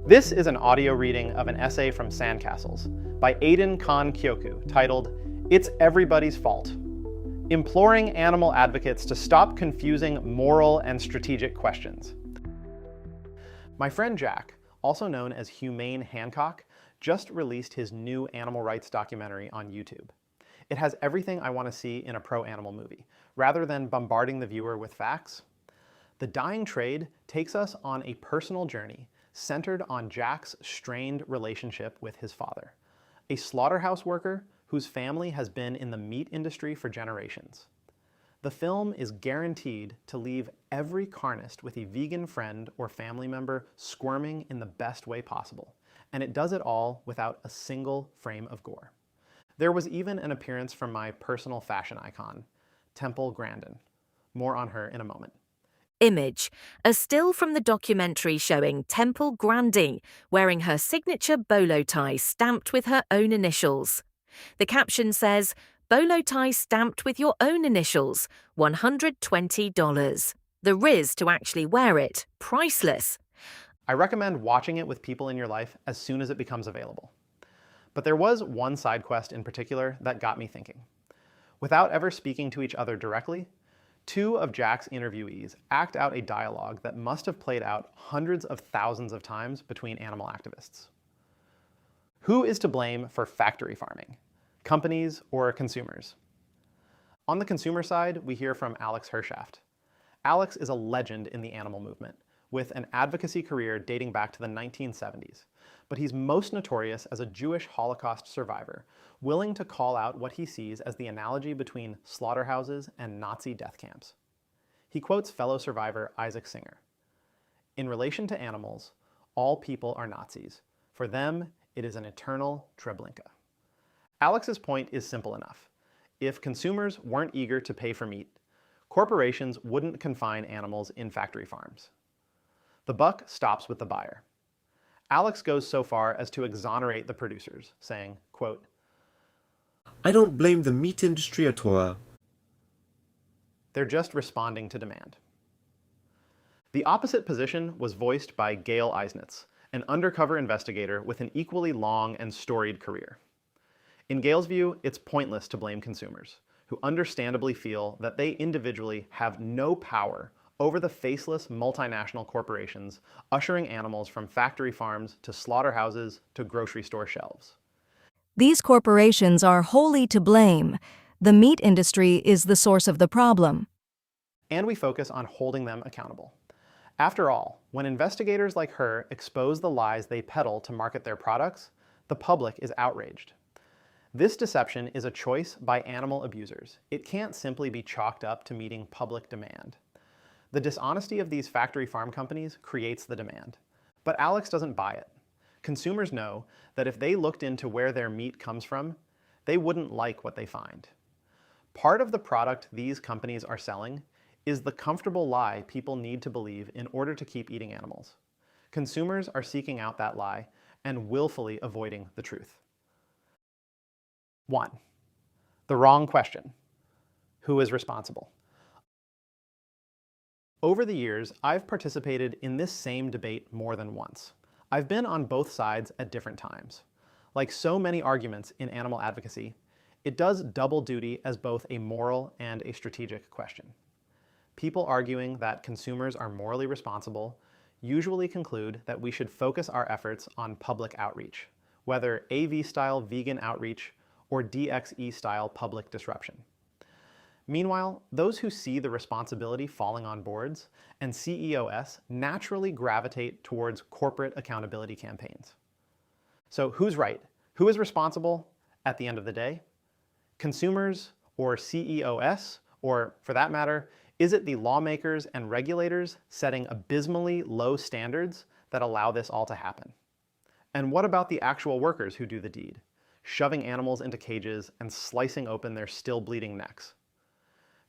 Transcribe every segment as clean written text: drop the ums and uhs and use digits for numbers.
This is an audio reading of an essay from Sandcastles by Aiden Khan Kyoku titled, "It's Everybody's Fault," imploring animal advocates to stop confusing moral and strategic questions. My friend Jack, also known as Humane Hancock, just released his new animal rights documentary on YouTube. It has everything I want to see in a pro-animal movie, rather than bombarding the viewer with facts. The Dying Trade takes us on a personal journey centered on Jack's strained relationship with his father, a slaughterhouse worker whose family has been in the meat industry for generations. The film is guaranteed to leave every carnist with a vegan friend or family member squirming in the best way possible, and it does it all without a single frame of gore. There was even an appearance from my personal fashion icon, Temple Grandin. More on her in a moment. Image, a still from the documentary showing Temple Grandin wearing her signature bolo tie stamped with her own initials. The caption says, "Bolo tie stamped with your own initials, $120. The riz to actually wear it, priceless." I recommend watching it with people in your life as soon as it becomes available. But there was one side quest in particular that got me thinking. Without ever speaking to each other directly, two of Jack's interviewees act out a dialogue that must have played out hundreds of thousands of times between animal activists. Who is to blame for factory farming? Companies or consumers? On the consumer side, we hear from Alex Hershaft. Alex is a legend in the animal movement, with an advocacy career dating back to the 1970s. But he's most notorious as a Jewish Holocaust survivor, willing to call out what he sees as the analogy between slaughterhouses and Nazi death camps. He quotes fellow survivor Isaac Singer. "In relation to animals, all people are Nazis. For them, it is an eternal Treblinka." Alex's point is simple enough. If consumers weren't eager to pay for meat, corporations wouldn't confine animals in factory farms. The buck stops with the buyer. Alex goes so far as to exonerate the producers, saying, quote, "I don't blame the meat industry at all. They're just responding to demand." The opposite position was voiced by Gail Eisnitz, an undercover investigator with an equally long and storied career. In Gail's view, it's pointless to blame consumers, who understandably feel that they individually have no power over the faceless multinational corporations ushering animals from factory farms to slaughterhouses to grocery store shelves. These corporations are wholly to blame. The meat industry is the source of the problem. And we focus on holding them accountable. After all, when investigators like her expose the lies they peddle to market their products, the public is outraged. This deception is a choice by animal abusers. It can't simply be chalked up to meeting public demand. The dishonesty of these factory farm companies creates the demand. But Alex doesn't buy it. Consumers know that if they looked into where their meat comes from, they wouldn't like what they find. Part of the product these companies are selling is the comfortable lie people need to believe in order to keep eating animals. Consumers are seeking out that lie and willfully avoiding the truth. 1. The wrong question. Who is responsible? Over the years, I've participated in this same debate more than once. I've been on both sides at different times. Like so many arguments in animal advocacy, it does double duty as both a moral and a strategic question. People arguing that consumers are morally responsible usually conclude that we should focus our efforts on public outreach, whether AV-style vegan outreach or DXE-style public disruption. Meanwhile, those who see the responsibility falling on boards and CEOs naturally gravitate towards corporate accountability campaigns. So who's right? Who is responsible at the end of the day? Consumers or CEOs? Or, for that matter, is it the lawmakers and regulators setting abysmally low standards that allow this all to happen? And what about the actual workers who do the deed, shoving animals into cages and slicing open their still bleeding necks?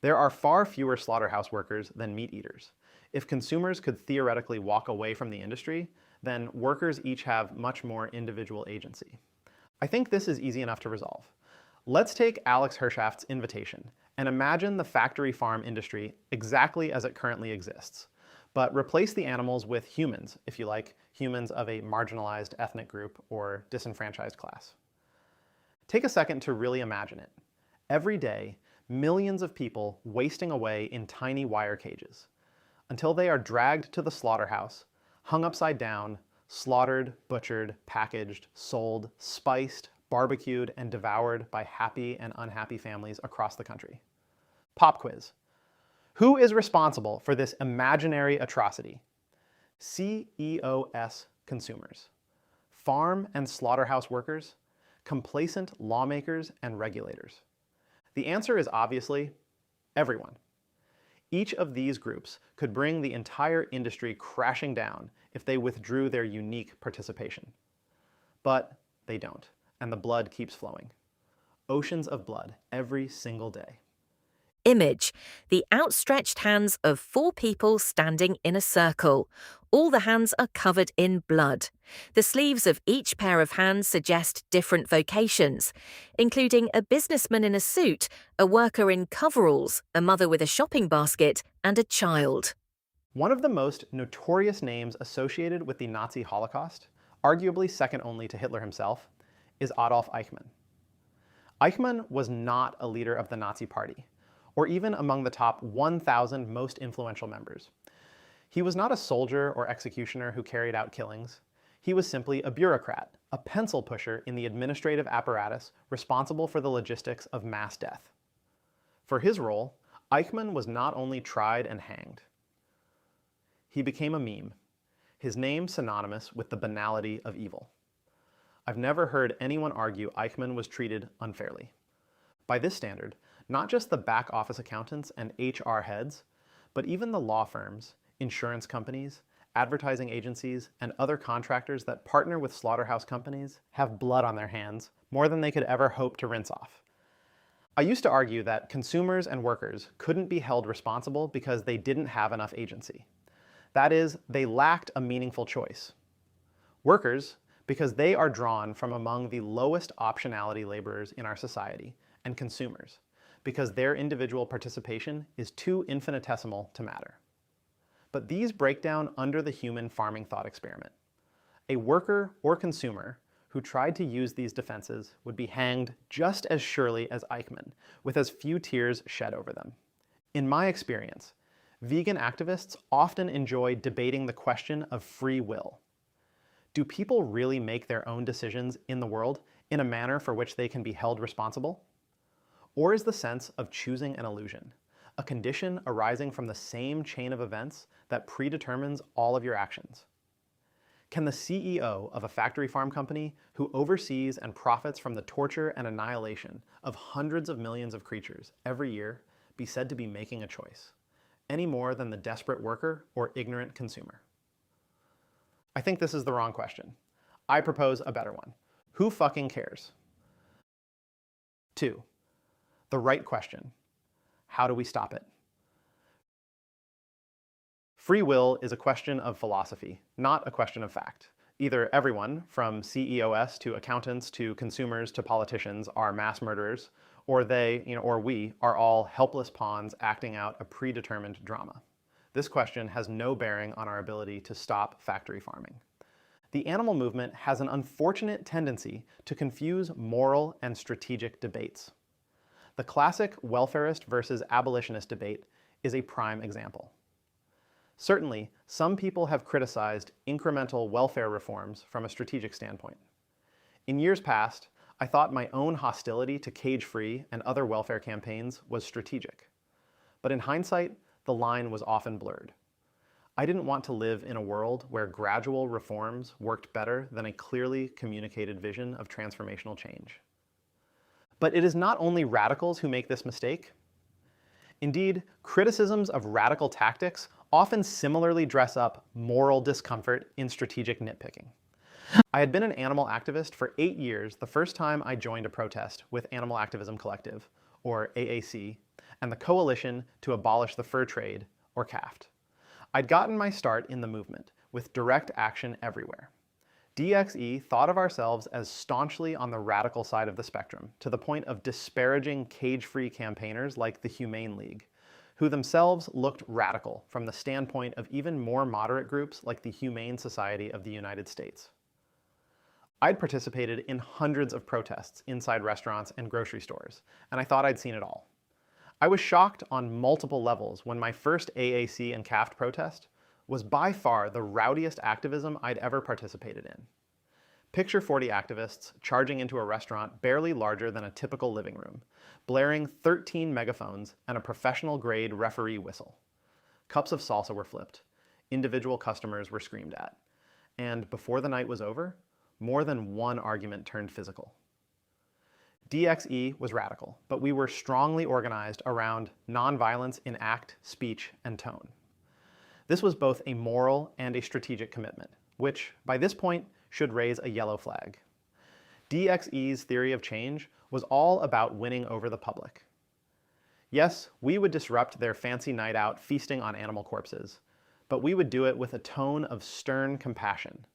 There are far fewer slaughterhouse workers than meat eaters. If consumers could theoretically walk away from the industry, then workers each have much more individual agency. I think this is easy enough to resolve. Let's take Alex Hershaft's invitation and imagine the factory farm industry exactly as it currently exists, but replace the animals with humans, if you like, humans of a marginalized ethnic group or disenfranchised class. Take a second to really imagine it. Every day, millions of people wasting away in tiny wire cages until they are dragged to the slaughterhouse, hung upside down, slaughtered, butchered, packaged, sold, spiced, barbecued, and devoured by happy and unhappy families across the country. Pop quiz. Who is responsible for this imaginary atrocity? CEOS consumers, farm and slaughterhouse workers, complacent lawmakers and regulators. The answer is obviously everyone. Each of these groups could bring the entire industry crashing down if they withdrew their unique participation. But they don't, and the blood keeps flowing. Oceans of blood every single day. Image: the outstretched hands of 4 people standing in a circle. All the hands are covered in blood. The sleeves of each pair of hands suggest different vocations, including a businessman in a suit, a worker in coveralls, a mother with a shopping basket, and a child. One of the most notorious names associated with the Nazi Holocaust, arguably second only to Hitler himself, is Adolf Eichmann. Eichmann was not a leader of the Nazi Party, or even among the top 1,000 most influential members. He was not a soldier or executioner who carried out killings. He was simply a bureaucrat, a pencil pusher in the administrative apparatus responsible for the logistics of mass death. For his role, Eichmann was not only tried and hanged. He became a meme, his name synonymous with the banality of evil. I've never heard anyone argue Eichmann was treated unfairly. By this standard, not just the back office accountants and HR heads, but even the law firms, insurance companies, advertising agencies, and other contractors that partner with slaughterhouse companies have blood on their hands, more than they could ever hope to rinse off. I used to argue that consumers and workers couldn't be held responsible because they didn't have enough agency. That is, they lacked a meaningful choice. Workers, because they are drawn from among the lowest optionality laborers in our society, and consumers, because their individual participation is too infinitesimal to matter. But these break down under the human farming thought experiment. A worker or consumer who tried to use these defenses would be hanged just as surely as Eichmann, with as few tears shed over them. In my experience, vegan activists often enjoy debating the question of free will. Do people really make their own decisions in the world in a manner for which they can be held responsible? Or is the sense of choosing an illusion, a condition arising from the same chain of events that predetermines all of your actions? Can the CEO of a factory farm company who oversees and profits from the torture and annihilation of hundreds of millions of creatures every year be said to be making a choice, any more than the desperate worker or ignorant consumer? I think this is the wrong question. I propose a better one. Who fucking cares? 2. The right question. How do we stop it? Free will is a question of philosophy, not a question of fact. Either everyone, from CEOs to accountants to consumers to politicians, are mass murderers, or they, or we, are all helpless pawns acting out a predetermined drama. This question has no bearing on our ability to stop factory farming. The animal movement has an unfortunate tendency to confuse moral and strategic debates. The classic welfarist versus abolitionist debate is a prime example. Certainly, some people have criticized incremental welfare reforms from a strategic standpoint. In years past, I thought my own hostility to cage-free and other welfare campaigns was strategic. But in hindsight, the line was often blurred. I didn't want to live in a world where gradual reforms worked better than a clearly communicated vision of transformational change. But it is not only radicals who make this mistake. Indeed, criticisms of radical tactics often similarly dress up moral discomfort in strategic nitpicking. I had been an animal activist for 8 years the first time I joined a protest with Animal Activism Collective, or AAC, and the Coalition to Abolish the Fur Trade, or CAFT. I'd gotten my start in the movement, with direct action everywhere. DXE thought of ourselves as staunchly on the radical side of the spectrum, to the point of disparaging cage-free campaigners like the Humane League, who themselves looked radical from the standpoint of even more moderate groups like the Humane Society of the United States. I'd participated in hundreds of protests inside restaurants and grocery stores, and I thought I'd seen it all. I was shocked on multiple levels when my first AAC and CAFT protest was by far the rowdiest activism I'd ever participated in. Picture 40 activists charging into a restaurant barely larger than a typical living room, blaring 13 megaphones and a professional-grade referee whistle. Cups of salsa were flipped, individual customers were screamed at, and before the night was over, more than one argument turned physical. DXE was radical, but we were strongly organized around nonviolence in act, speech, and tone. This was both a moral and a strategic commitment, which, by this point, should raise a yellow flag. DXE's theory of change was all about winning over the public. Yes, we would disrupt their fancy night out feasting on animal corpses, but we would do it with a tone of stern compassion,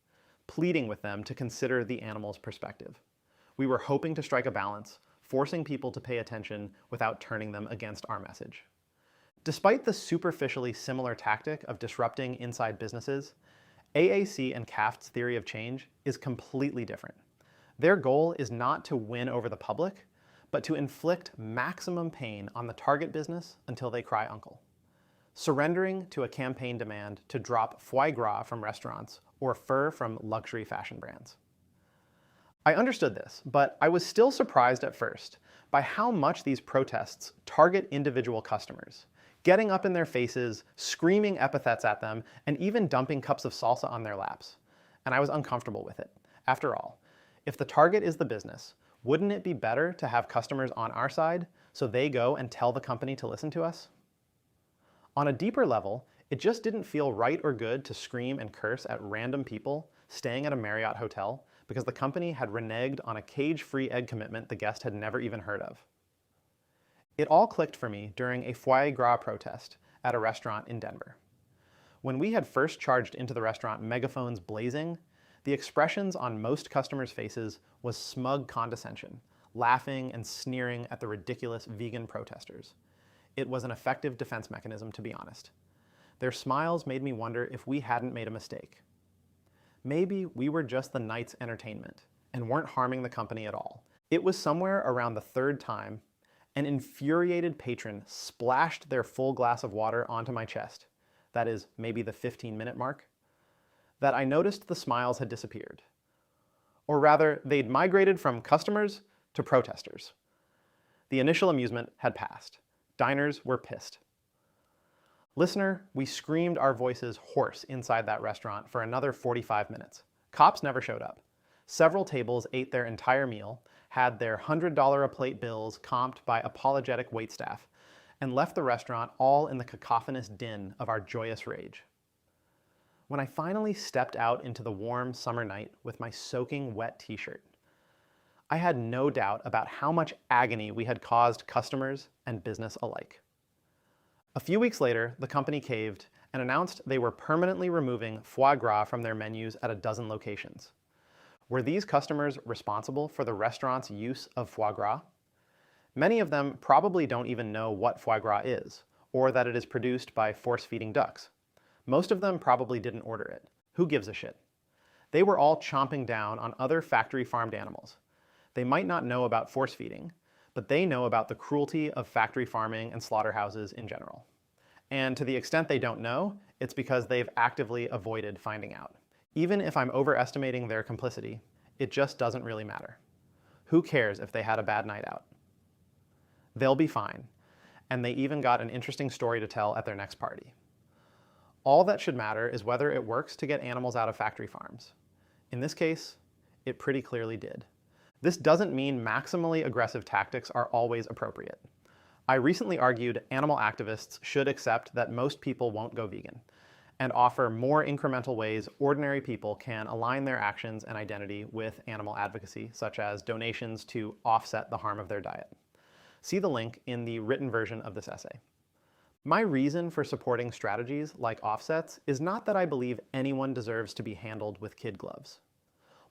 pleading with them to consider the animal's perspective. We were hoping to strike a balance, forcing people to pay attention without turning them against our message. Despite the superficially similar tactic of disrupting inside businesses, AAC and CAFT's theory of change is completely different. Their goal is not to win over the public, but to inflict maximum pain on the target business until they cry uncle. Surrendering to a campaign demand to drop foie gras from restaurants or fur from luxury fashion brands. I understood this, but I was still surprised at first by how much these protests target individual customers, getting up in their faces, screaming epithets at them, and even dumping cups of salsa on their laps. And I was uncomfortable with it. After all, if the target is the business, wouldn't it be better to have customers on our side so they go and tell the company to listen to us? On a deeper level, it just didn't feel right or good to scream and curse at random people staying at a Marriott hotel because the company had reneged on a cage-free egg commitment the guest had never even heard of. It all clicked for me during a foie gras protest at a restaurant in Denver. When we had first charged into the restaurant, megaphones blazing, the expressions on most customers' faces was smug condescension, laughing and sneering at the ridiculous vegan protesters. It was an effective defense mechanism, to be honest. Their smiles made me wonder if we hadn't made a mistake. Maybe we were just the night's entertainment and weren't harming the company at all. It was somewhere around the third time an infuriated patron splashed their full glass of water onto my chest, that is, maybe the 15-minute mark, that I noticed the smiles had disappeared. Or rather, they'd migrated from customers to protesters. The initial amusement had passed. Diners were pissed. Listener, we screamed our voices hoarse inside that restaurant for another 45 minutes. Cops never showed up. Several tables ate their entire meal, had their $100 a plate bills comped by apologetic waitstaff, and left the restaurant all in the cacophonous din of our joyous rage. When I finally stepped out into the warm summer night with my soaking wet t-shirt, I had no doubt about how much agony we had caused customers and business alike. A few weeks later, the company caved and announced they were permanently removing foie gras from their menus at a dozen locations. Were these customers responsible for the restaurant's use of foie gras? Many of them probably don't even know what foie gras is, or that it is produced by force-feeding ducks. Most of them probably didn't order it. Who gives a shit? They were all chomping down on other factory-farmed animals. They might not know about force-feeding, but they know about the cruelty of factory farming and slaughterhouses in general. And to the extent they don't know, it's because they've actively avoided finding out. Even if I'm overestimating their complicity, it just doesn't really matter. Who cares if they had a bad night out? They'll be fine, and they even got an interesting story to tell at their next party. All that should matter is whether it works to get animals out of factory farms. In this case, it pretty clearly did. This doesn't mean maximally aggressive tactics are always appropriate. I recently argued animal activists should accept that most people won't go vegan, and offer more incremental ways ordinary people can align their actions and identity with animal advocacy, such as donations to offset the harm of their diet. See the link in the written version of this essay. My reason for supporting strategies like offsets is not that I believe anyone deserves to be handled with kid gloves.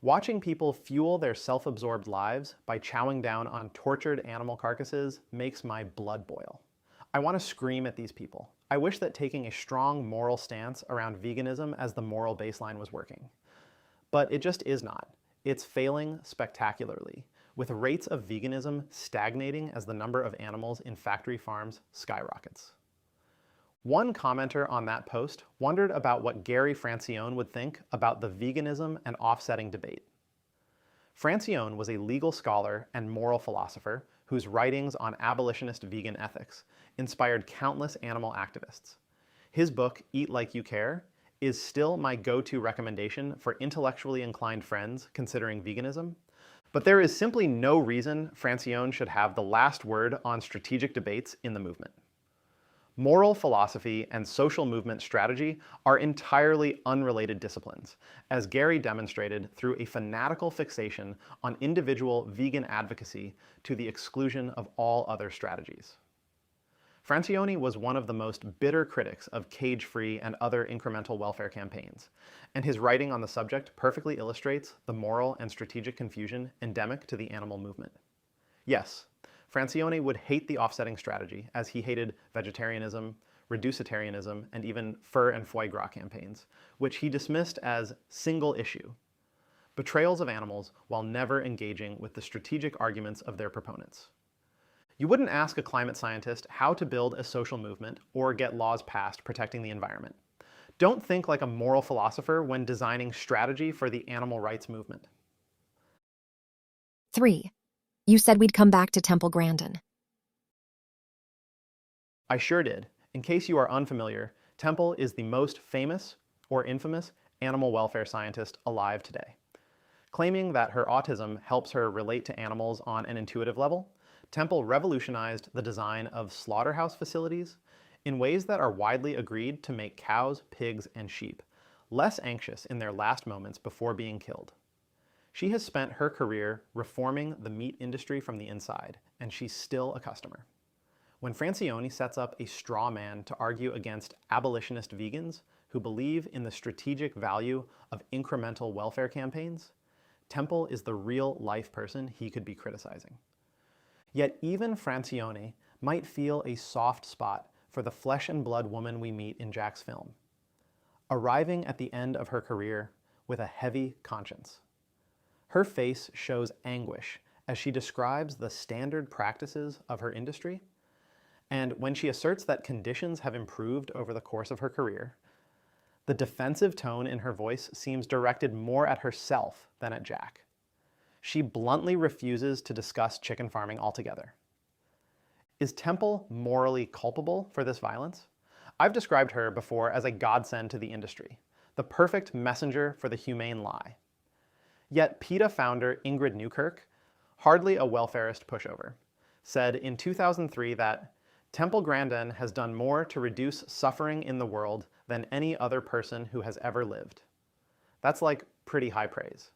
Watching people fuel their self-absorbed lives by chowing down on tortured animal carcasses makes my blood boil. I want to scream at these people. I wish that taking a strong moral stance around veganism as the moral baseline was working. But it just is not. It's failing spectacularly, with rates of veganism stagnating as the number of animals in factory farms skyrockets. One commenter on that post wondered about what Gary Francione would think about the veganism and offsetting debate. Francione was a legal scholar and moral philosopher whose writings on abolitionist vegan ethics inspired countless animal activists. His book, Eat Like You Care, is still my go-to recommendation for intellectually inclined friends considering veganism, but there is simply no reason Francione should have the last word on strategic debates in the movement. Moral philosophy and social movement strategy are entirely unrelated disciplines, as Gary demonstrated through a fanatical fixation on individual vegan advocacy to the exclusion of all other strategies. Francione was one of the most bitter critics of cage-free and other incremental welfare campaigns, and his writing on the subject perfectly illustrates the moral and strategic confusion endemic to the animal movement. Yes, Francione would hate the offsetting strategy, as he hated vegetarianism, reducitarianism, and even fur and foie gras campaigns, which he dismissed as single issue, betrayals of animals while never engaging with the strategic arguments of their proponents. You wouldn't ask a climate scientist how to build a social movement or get laws passed protecting the environment. Don't think like a moral philosopher when designing strategy for the animal rights movement. 3. You said we'd come back to Temple Grandin. I sure did. In case you are unfamiliar, Temple is the most famous or infamous animal welfare scientist alive today. Claiming that her autism helps her relate to animals on an intuitive level, Temple revolutionized the design of slaughterhouse facilities in ways that are widely agreed to make cows, pigs, and sheep less anxious in their last moments before being killed. She has spent her career reforming the meat industry from the inside, and she's still a customer. When Francione sets up a straw man to argue against abolitionist vegans who believe in the strategic value of incremental welfare campaigns, Temple is the real-life person he could be criticizing. Yet even Francione might feel a soft spot for the flesh-and-blood woman we meet in Jack's film, arriving at the end of her career with a heavy conscience. Her face shows anguish as she describes the standard practices of her industry, and when she asserts that conditions have improved over the course of her career, the defensive tone in her voice seems directed more at herself than at Jack. She bluntly refuses to discuss chicken farming altogether. Is Temple morally culpable for this violence? I've described her before as a godsend to the industry, the perfect messenger for the humane lie. Yet PETA founder Ingrid Newkirk, hardly a welfarist pushover, said in 2003 that Temple Grandin has done more to reduce suffering in the world than any other person who has ever lived. That's like pretty high praise.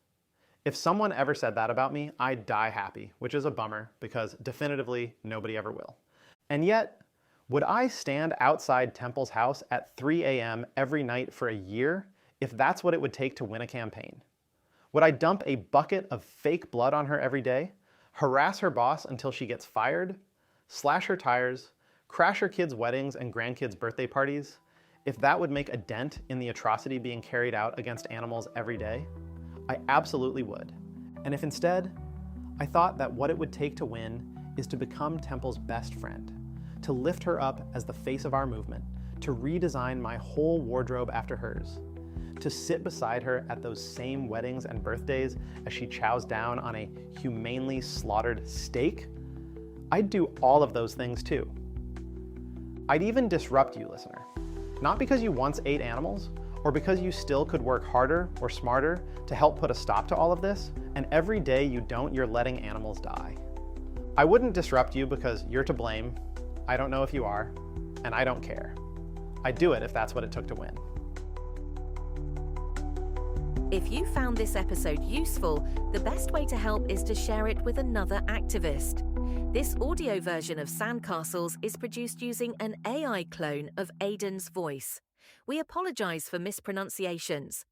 If someone ever said that about me, I'd die happy, which is a bummer because definitively nobody ever will. And yet, would I stand outside Temple's house at 3 a.m. every night for a year if that's what it would take to win a campaign? Would I dump a bucket of fake blood on her every day, harass her boss until she gets fired, slash her tires, crash her kids' weddings and grandkids' birthday parties, if that would make a dent in the atrocity being carried out against animals every day? I absolutely would. And if instead, I thought that what it would take to win is to become Temple's best friend, to lift her up as the face of our movement, to redesign my whole wardrobe after hers, to sit beside her at those same weddings and birthdays as she chows down on a humanely slaughtered steak, I'd do all of those things too. I'd even disrupt you, listener. Not because you once ate animals, or because you still could work harder or smarter to help put a stop to all of this, and every day you don't, you're letting animals die. I wouldn't disrupt you because you're to blame, I don't know if you are, and I don't care. I'd do it if that's what it took to win. If you found this episode useful, the best way to help is to share it with another activist. This audio version of Sandcastles is produced using an AI clone of Aidan's voice. We apologise for mispronunciations.